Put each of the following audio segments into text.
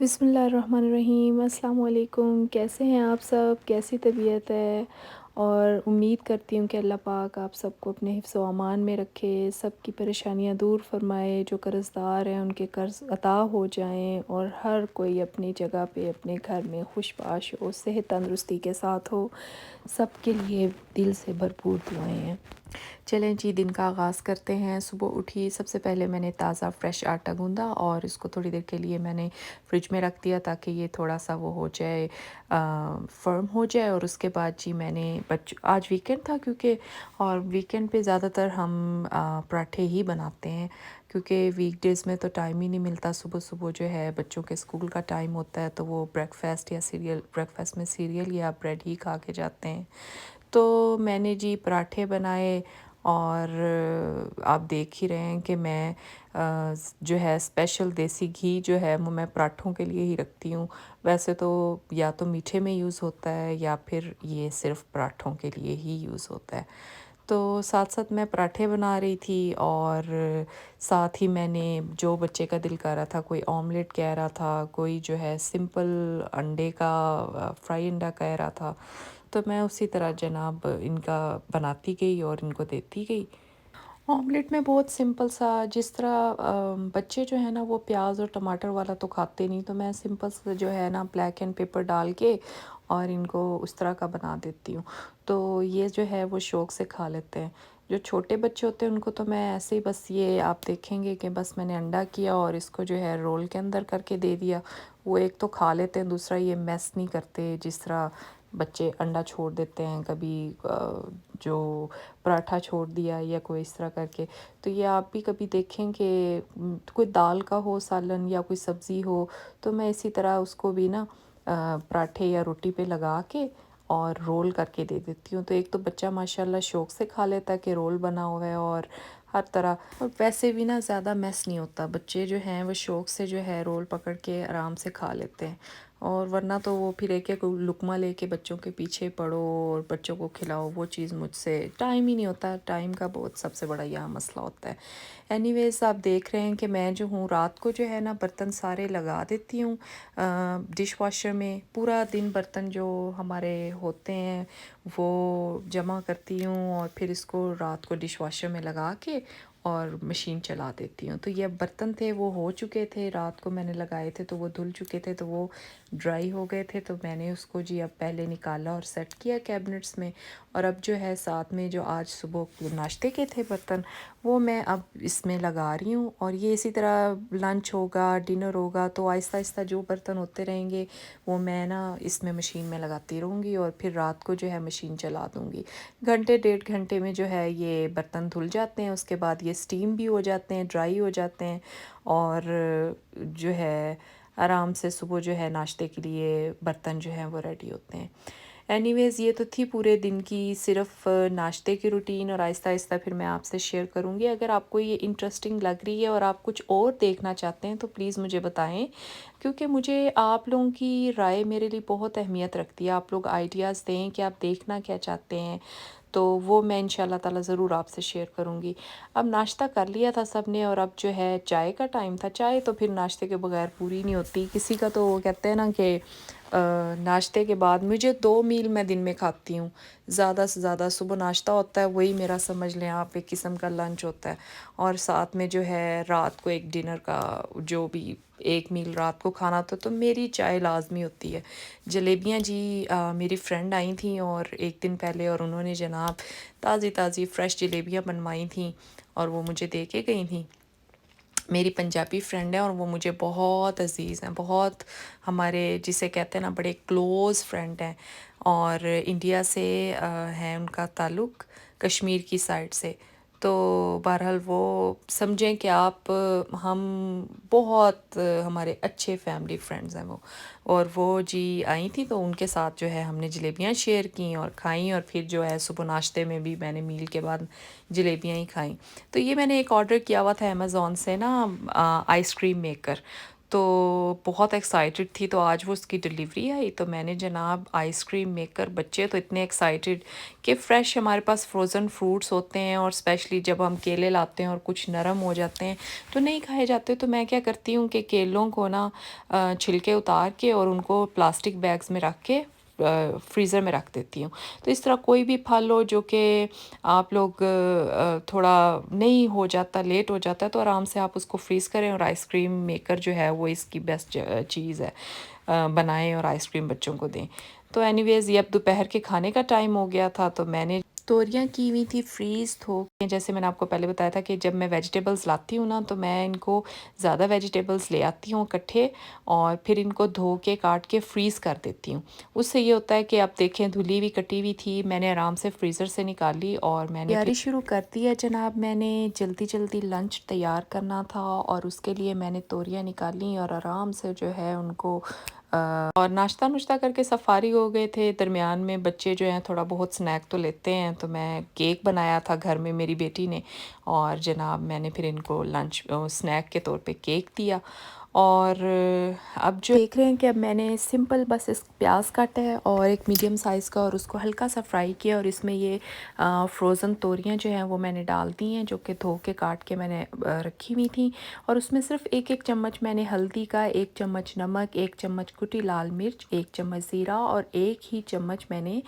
बिस्मिल्लाहिर्रहमानिर्रहीम। अस्सलाम वालेकुम। कैसे हैं आप सब? कैसी तबीयत है? और उम्मीद करती हूँ कि अल्लाह पाक आप सबको अपने हिफ्ज़ व अमान में रखे, सबकी परेशानियाँ दूर फ़रमाए, जो कर्ज़दार हैं उनके कर्ज़ अता हो जाएँ और हर कोई अपनी जगह पे अपने घर में खुशबाश हो, सेहत तंदुरुस्ती के साथ हो। सबके लिए दिल से भरपूर दुआएँ हैं। चलें जी, दिन का आगाज़ करते हैं। सुबह उठी, सबसे पहले मैंने ताज़ा फ्रेश आटा गूँधा और इसको थोड़ी देर के लिए मैंने फ्रिज में रख दिया ताकि ये थोड़ा-सा वो हो जाए, फ़र्म हो जाए। और उसके बाद जी मैंने आज वीकेंड था क्योंकि, और वीकेंड पे ज़्यादातर हम पराठे ही बनाते हैं क्योंकि वीकडेज़ में तो टाइम ही नहीं मिलता। सुबह-सुबह जो है बच्चों के स्कूल का टाइम होता है तो वो ब्रेकफ़ास्ट में सीरियल या ब्रेड ही खा के जाते हैं। तो मैंने जी पराठे बनाए और आप देख ही रहे हैं कि मैं जो है स्पेशल देसी घी जो है वो मैं पराठों के लिए ही रखती हूँ। वैसे तो या तो मीठे में यूज़ होता है या फिर ये सिर्फ़ पराठों के लिए ही यूज़ होता है। तो साथ-साथ मैं पराठे बना रही थी और साथ ही मैंने जो बच्चे का दिल कर रहा था, कोई ऑमलेट कह रहा था, कोई जो है सिंपल अंडे का फ्राई अंडा कह रहा था। तो मैं उसी तरह जनाब इनका बनाती गई और इनको देती गई। ऑमलेट में बहुत सिंपल सा, जिस तरह बच्चे जो है ना वो प्याज और टमाटर वाला तो खाते नहीं, तो मैं सिंपल सा जो है ना ब्लैक एंड पेपर डाल के और इनको उस तरह का बना देती हूँ। तो ये जो है वो शौक़ से खा लेते हैं। जो छोटे बच्चे होते हैं उनको तो मैं ऐसे ही बस, ये आप देखेंगे कि बस मैंने अंडा किया और इसको जो है रोल के अंदर करके दे दिया। वो एक तो खा लेते हैं, दूसरा ये मेस नहीं करते जिस तरह बच्चे अंडा छोड़ देते हैं कभी, जो पराठा छोड़ दिया या कोई इस तरह करके। तो ये आप भी कभी देखें कि कोई दाल का हो सालन या कोई सब्ज़ी हो, तो मैं इसी तरह उसको भी ना पराठे या रोटी पे लगा के और रोल करके दे देती हूँ। तो एक तो बच्चा माशाल्लाह शौक़ से खा लेता है कि रोल बना हुआ है, और हर तरह, और वैसे भी ना ज़्यादा मेस नहीं होता। बच्चे जो हैं वो शौक़ से जो है रोल पकड़ के आराम से खा लेते हैं। और वरना तो वो फिर एक एक लुक़मा लेके बच्चों के पीछे पड़ो और बच्चों को खिलाओ, वो चीज़ मुझसे टाइम ही नहीं होता। टाइम का बहुत सबसे बड़ा यहाँ मसला होता है। एनीवेज़ आप देख रहे हैं कि मैं जो हूँ रात को जो है ना बर्तन सारे लगा देती हूँ डिश वॉशर में। पूरा दिन बर्तन जो हमारे होते हैं वो जमा करती हूँ और फिर इसको रात को डिश वॉशर में लगा के और मशीन चला देती हूँ। तो ये बर्तन थे वो हो चुके थे, रात को मैंने लगाए थे तो वो धुल चुके थे, तो वो ड्राई हो गए थे। तो मैंने उसको जी अब पहले निकाला और सेट किया कैबिनेट्स में। और अब जो है साथ में जो आज सुबह नाश्ते के थे बर्तन, वो मैं अब इसमें लगा रही हूँ। और ये इसी तरह लंच होगा, डिनर होगा, तो आहिस्ता आहिस्ता जो बर्तन होते रहेंगे वो मैं ना इसमें मशीन में लगाती रहूँगी और फिर रात को जो है मशीन चला दूँगी। घंटे 1.5 घंटे में जो है ये बर्तन धुल जाते हैं। उसके बाद ये स्टीम भी हो जाते हैं, ड्राई हो जाते हैं, और जो है आराम से सुबह जो है नाश्ते के लिए बर्तन जो हैं वो रेडी होते हैं। एनीवेज़ ये तो थी पूरे दिन की सिर्फ़ नाश्ते की रूटीन, और आहिस्ता आहिस्ता फिर मैं आपसे शेयर करूँगी। अगर आपको ये इंटरेस्टिंग लग रही है और आप कुछ और देखना चाहते हैं तो प्लीज़ मुझे बताएं, क्योंकि मुझे आप लोगों की राय मेरे लिए बहुत अहमियत रखती है। आप लोग आइडियाज़ दें कि आप देखना क्या चाहते हैं, तो वो मैं इंशाल्लाह ताला ज़रूर आपसे शेयर करूँगी। अब नाश्ता कर लिया था सब ने और अब जो है चाय का टाइम था। चाय तो फिर नाश्ते के बगैर पूरी नहीं होती किसी का। तो वो कहते हैं ना कि नाश्ते के बाद मुझे 2 मील मैं दिन में खाती हूँ। ज़्यादा से ज़्यादा सुबह नाश्ता होता है, वही मेरा समझ लें आप एक किस्म का लंच होता है। और साथ में जो है रात को एक डिनर का जो भी 1 मील रात को खाना होता है, तो मेरी चाय लाज़मी होती है। जलेबियाँ जी मेरी फ्रेंड आई थी और एक दिन पहले, और उन्होंने जनाब ताज़ी-ताज़ी फ्रेश जलेबियाँ बनवाई थी और वो मुझे दे के गई थी। मेरी पंजाबी फ्रेंड है और वो मुझे बहुत अज़ीज़ हैं, बहुत हमारे जिसे कहते हैं ना बड़े क्लोज़ फ्रेंड हैं, और इंडिया से है उनका ताल्लुक़, कश्मीर की साइड से। तो बहरहाल वो समझें कि आप हम बहुत हमारे अच्छे फैमिली फ्रेंड्स हैं वो। और वो जी आई थी तो उनके साथ जो है हमने जलेबियाँ शेयर की और खाईं, और फिर जो है सुबह नाश्ते में भी मैंने मील के बाद जलेबियाँ ही खाईं। तो ये मैंने एक ऑर्डर किया हुआ था अमेज़ॉन से ना, आइसक्रीम मेकर। तो बहुत एक्साइटेड थी। तो आज वो उसकी डिलीवरी आई तो मैंने जनाब आइसक्रीम मेकर, बच्चे तो इतने एक्साइटेड कि फ़्रेश हमारे पास फ्रोज़न फ्रूट्स होते हैं और स्पेशली जब हम केले लाते हैं और कुछ नरम हो जाते हैं तो नहीं खाए जाते, तो मैं क्या करती हूँ कि केलों को ना छिलके उतार के और उनको प्लास्टिक बैग्स में रख के फ्रीज़र में रख देती हूँ। तो इस तरह कोई भी फल हो जो कि आप लोग थोड़ा नहीं हो जाता, लेट हो जाता है, तो आराम से आप उसको फ्रीज़ करें और आइसक्रीम मेकर जो है वो इसकी बेस्ट चीज़ है। बनाएं और आइसक्रीम बच्चों को दें। तो एनीवेज़ ये अब दोपहर के खाने का टाइम हो गया था तो मैंने तोरियां की हुई थी फ्रीज़ थोक के। जैसे मैंने आपको पहले बताया था कि जब मैं वेजिटेबल्स लाती हूँ ना तो मैं इनको ज़्यादा वेजिटेबल्स ले आती हूँ इकट्ठे और फिर इनको धो के काट के फ्रीज़ कर देती हूँ। उससे ये होता है कि आप देखें धुली हुई कटी हुई थी, मैंने आराम से फ्रीज़र से निकाली और मैंने तैयारी शुरू कर दी है जनाब। मैंने जल्दी जल्दी लंच तैयार करना था और उसके लिए मैंने तोरियां निकाली और आराम से जो है उनको और नाश्ता नुश्ता करके सब फारिग हो गए थे। दरमियान में बच्चे जो हैं थोड़ा बहुत स्नैक तो लेते हैं, तो मैं केक बनाया था घर में मेरी बेटी ने और जनाब मैंने फिर इनको लंच स्नैक के तौर पे केक दिया। और अब जो देख रहे हैं कि अब मैंने सिंपल बस इस प्याज काटा है और एक मीडियम साइज़ का और उसको हल्का सा फ्राई किया और इसमें ये फ्रोज़न तोरियां जो हैं वो मैंने डाल दी हैं, जो कि धो के काट के मैंने रखी हुई थी। और उसमें सिर्फ एक एक चम्मच मैंने हल्दी का, एक चम्मच नमक, एक चम्मच कुटी लाल मिर्च, एक चम्मच ज़ीरा और एक ही चम्मच मैंने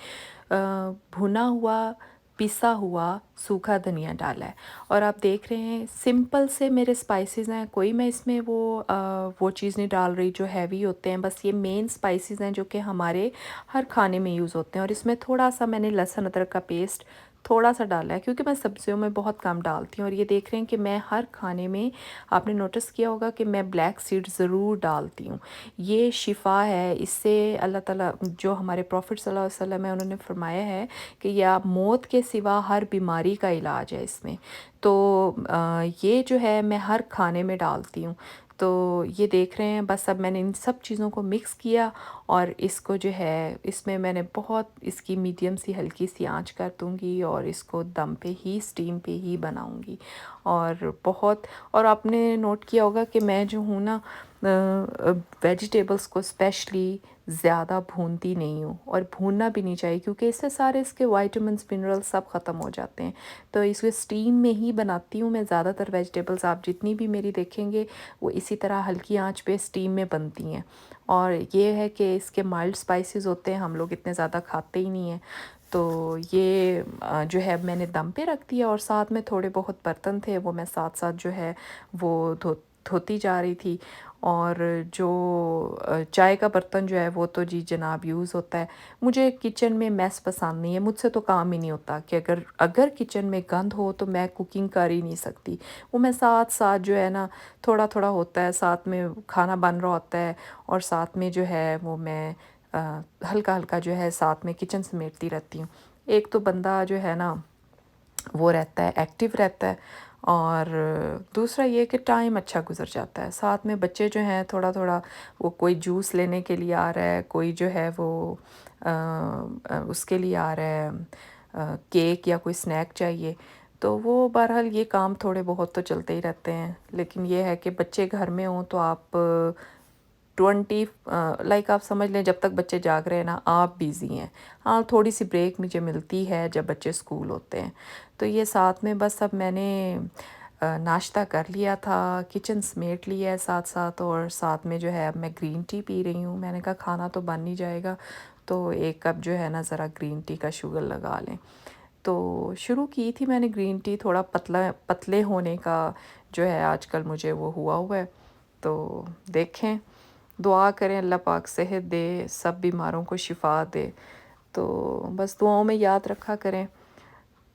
भुना हुआ पिसा हुआ सूखा धनिया डाला है। और आप देख रहे हैं सिंपल से मेरे स्पाइसेस हैं, कोई मैं इसमें वो चीज़ नहीं डाल रही जो हैवी होते हैं। बस ये मेन स्पाइसेस हैं जो कि हमारे हर खाने में यूज़ होते हैं। और इसमें थोड़ा सा मैंने लहसुन अदरक का पेस्ट थोड़ा सा डाला है क्योंकि मैं सब्जियों में बहुत कम डालती हूँ। और ये देख रहे हैं कि मैं हर खाने में, आपने नोटिस किया होगा कि मैं ब्लैक सीड ज़रूर डालती हूँ। ये शिफा है, इससे अल्लाह ताला जो हमारे प्रॉफिट सल्लल्लाहु अलैहि वसल्लम है उन्होंने फरमाया है कि या मौत के सिवा हर बीमारी का इलाज है इसमें। तो ये जो है मैं हर खाने में डालती हूँ। तो ये देख रहे हैं बस अब मैंने इन सब चीज़ों को मिक्स किया और इसको जो है इसमें मैंने बहुत इसकी मीडियम सी हल्की सी आंच कर दूँगी और इसको दम पे ही, स्टीम पे ही बनाऊँगी। और बहुत, और आपने नोट किया होगा कि मैं जो हूँ ना वेजिटेबल्स को स्पेशली ज़्यादा भूनती नहीं हूँ और भूनना भी नहीं चाहिए क्योंकि इससे सारे इसके विटामिन्स मिनरल्स सब ख़त्म हो जाते हैं। तो इसको स्टीम में ही बनाती हूँ मैं ज़्यादातर वेजिटेबल्स, आप जितनी भी मेरी देखेंगे वो इसी तरह हल्की आंच पे स्टीम में बनती हैं। और ये है कि इसके माइल्ड स्पाइसेस होते हैं, हम लोग इतने ज़्यादा खाते ही नहीं हैं। तो ये जो है मैंने दम पे रख दिया और साथ में थोड़े बहुत बर्तन थे वो मैं साथ साथ जो है वो धोती जा रही थी। और जो चाय का बर्तन जो है वो तो जी जनाब यूज़ होता है। मुझे किचन में मैस पसंद नहीं है, मुझसे तो काम ही नहीं होता कि अगर अगर किचन में गंद हो तो मैं कुकिंग कर ही नहीं सकती। वो मैं साथ साथ जो है ना थोड़ा थोड़ा होता है, साथ में खाना बन रहा होता है और साथ में जो है वो मैं हल्का हल्का जो है साथ में किचन समेटती रहती हूँ। एक तो बंदा जो है ना वो रहता है, एक्टिव रहता है और दूसरा ये कि टाइम अच्छा गुजर जाता है। साथ में बच्चे जो हैं थोड़ा थोड़ा वो कोई जूस लेने के लिए आ रहा है, कोई जो है वो उसके लिए आ रहा है केक या कोई स्नैक चाहिए। तो वो बहरहाल ये काम थोड़े बहुत तो चलते ही रहते हैं। लेकिन ये है कि बच्चे घर में हों तो आप 20 लाइक आप समझ लें जब तक बच्चे जाग रहे हैं ना आप बिज़ी हैं। हाँ, थोड़ी सी ब्रेक मुझे मिलती है जब बच्चे स्कूल होते हैं। तो ये साथ में बस अब मैंने नाश्ता कर लिया था, किचन समेट लिया है साथ साथ और साथ में जो है अब मैं ग्रीन टी पी रही हूँ। मैंने कहा खाना तो बन ही जाएगा तो एक कप जो है ना ज़रा ग्रीन टी का शुगर लगा लें। तो शुरू की थी मैंने ग्रीन टी, थोड़ा पतले होने का जो है आजकल मुझे वो हुआ है। तो देखें, दुआ करें अल्लाह पाक सेहत दे, सब बीमारों को शिफा दे। तो बस दुआओं में याद रखा करें।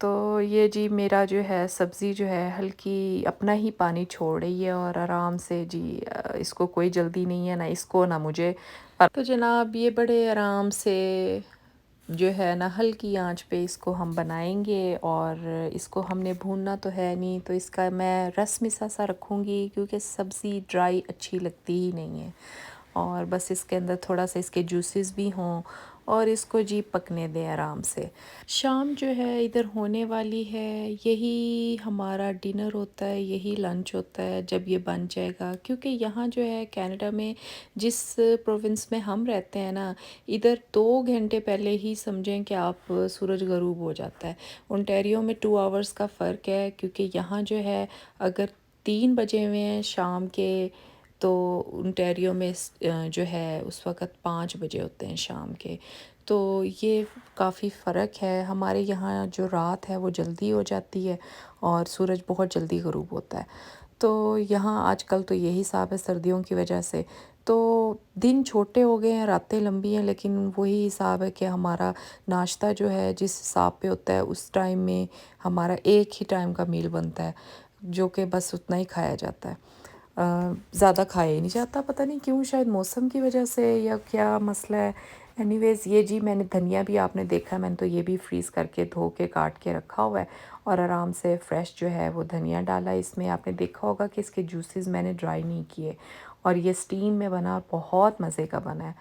तो ये जी मेरा जो है सब्ज़ी जो है हल्की अपना ही पानी छोड़ रही है और आराम से जी इसको कोई जल्दी नहीं है ना इसको ना मुझे। तो जनाब ये बड़े आराम से जो है ना हल्की आंच पे इसको हम बनाएंगे और इसको हमने भूनना तो है नहीं, तो इसका मैं रस मिसा सा रखूँगी क्योंकि सब्ज़ी ड्राई अच्छी लगती ही नहीं है। और बस इसके अंदर थोड़ा सा इसके जूसेस भी हों और इसको जी पकने दें आराम से। शाम जो है इधर होने वाली है, यही हमारा डिनर होता है, यही लंच होता है जब ये बन जाएगा। क्योंकि यहाँ जो है कनाडा में, जिस प्रोविंस में हम रहते हैं ना, इधर 2 घंटे पहले ही समझें कि आप सूरज गरूब हो जाता है। ओंटारियो में 2 आवर्स का फ़र्क है, क्योंकि यहाँ जो है अगर 3 बजे हुए हैं शाम के, तो ओंटारियो में जो है उस वक़्त 5 बजे होते हैं शाम के। तो ये काफ़ी फ़र्क है। हमारे यहाँ जो रात है वो जल्दी हो जाती है और सूरज बहुत जल्दी ग़रूब होता है। तो यहाँ आजकल तो यही हिसाब है सर्दियों की वजह से। तो दिन छोटे हो गए हैं, रातें लंबी हैं, लेकिन वही हिसाब है कि हमारा नाश्ता जो है जिस हिसाब पे होता है उस टाइम में हमारा एक ही टाइम का मील बनता है, जो कि बस उतना ही खाया जाता है। ज़्यादा खाया ही नहीं जाता, पता नहीं क्यों, शायद मौसम की वजह से या क्या मसला है। एनीवेज़ ये जी मैंने धनिया भी आपने देखा, मैंने तो ये भी फ्रीज़ करके धो के काट के रखा हुआ है और आराम से फ्रेश जो है वो धनिया डाला है इसमें। आपने देखा होगा कि इसके जूसेस मैंने ड्राई नहीं किए और ये स्टीम में बना, बहुत मज़े का बना है।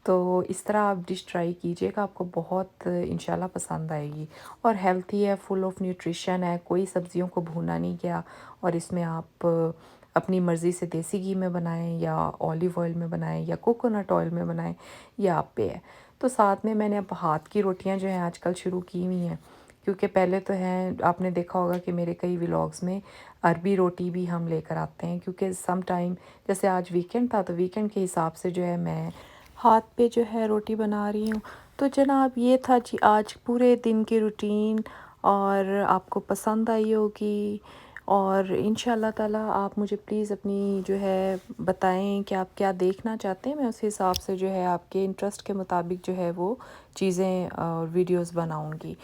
तो इस तरह आप डिश ट्राई कीजिएगा, आपको बहुत इंशाल्लाह पसंद आएगी। और हेल्थी है, फुल ऑफ न्यूट्रिशन है, कोई सब्जियों को भूना नहीं गया। और इसमें आप अपनी मर्ज़ी से देसी घी में बनाएं या ऑलिव ऑयल में बनाएं या कोकोनट ऑयल में बनाएं, ये आप पे है। तो साथ में मैंने अब हाथ की रोटियां जो हैं आजकल शुरू की हुई हैं, क्योंकि पहले तो हैं, आपने देखा होगा कि मेरे कई व्लॉग्स में अरबी रोटी भी हम लेकर आते हैं, क्योंकि सम टाइम, जैसे आज वीकेंड था तो वीकेंड के हिसाब से जो है मैं हाथ पे जो है रोटी बना रही हूँ। तो जनाब ये था जी आज पूरे दिन की रूटीन, और आपको पसंद आई होगी। और इंशाल्लाह ताला आप मुझे प्लीज़ अपनी जो है बताएं कि आप क्या देखना चाहते हैं, मैं उस हिसाब से जो है आपके इंटरेस्ट के मुताबिक जो है वो चीज़ें और वीडियोस बनाऊंगी।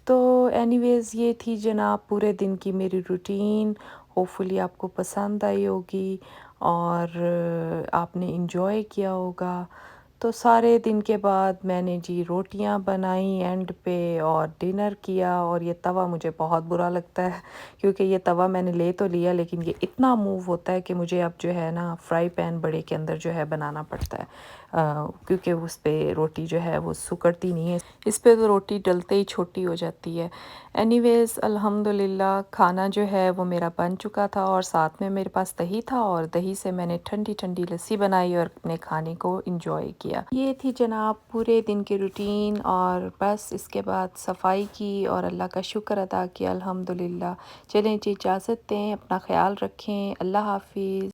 तो एनीवेज़ ये थी जनाब पूरे दिन की मेरी रूटीन। होपफुली आपको पसंद आई होगी और आपने इंजॉय किया होगा। तो सारे दिन के बाद मैंने जी रोटियां बनाई एंड पे और डिनर किया। और ये तवा मुझे बहुत बुरा लगता है, क्योंकि ये तवा मैंने ले तो लिया लेकिन ये इतना मूव होता है कि मुझे अब जो है ना फ्राई पैन बड़े के अंदर जो है बनाना पड़ता है, क्योंकि उस पे रोटी जो है वो सुकड़ती नहीं है। इस पे तो रोटी डलते ही छोटी हो जाती है। एनीवेज़ अल्हम्दुलिल्लाह खाना जो है वो मेरा बन चुका था और साथ में मेरे पास दही था, और दही से मैंने ठंडी ठंडी लस्सी बनाई और अपने खाने को इंजॉय किया। ये थी जनाब पूरे दिन की रूटीन। और बस इसके बाद सफाई की और अल्लाह का शुक्र अदा किया अल्हम्दुलिल्लाह। चलें जी इजाज़त दें, अपना ख्याल रखें, अल्लाह हाफिज़।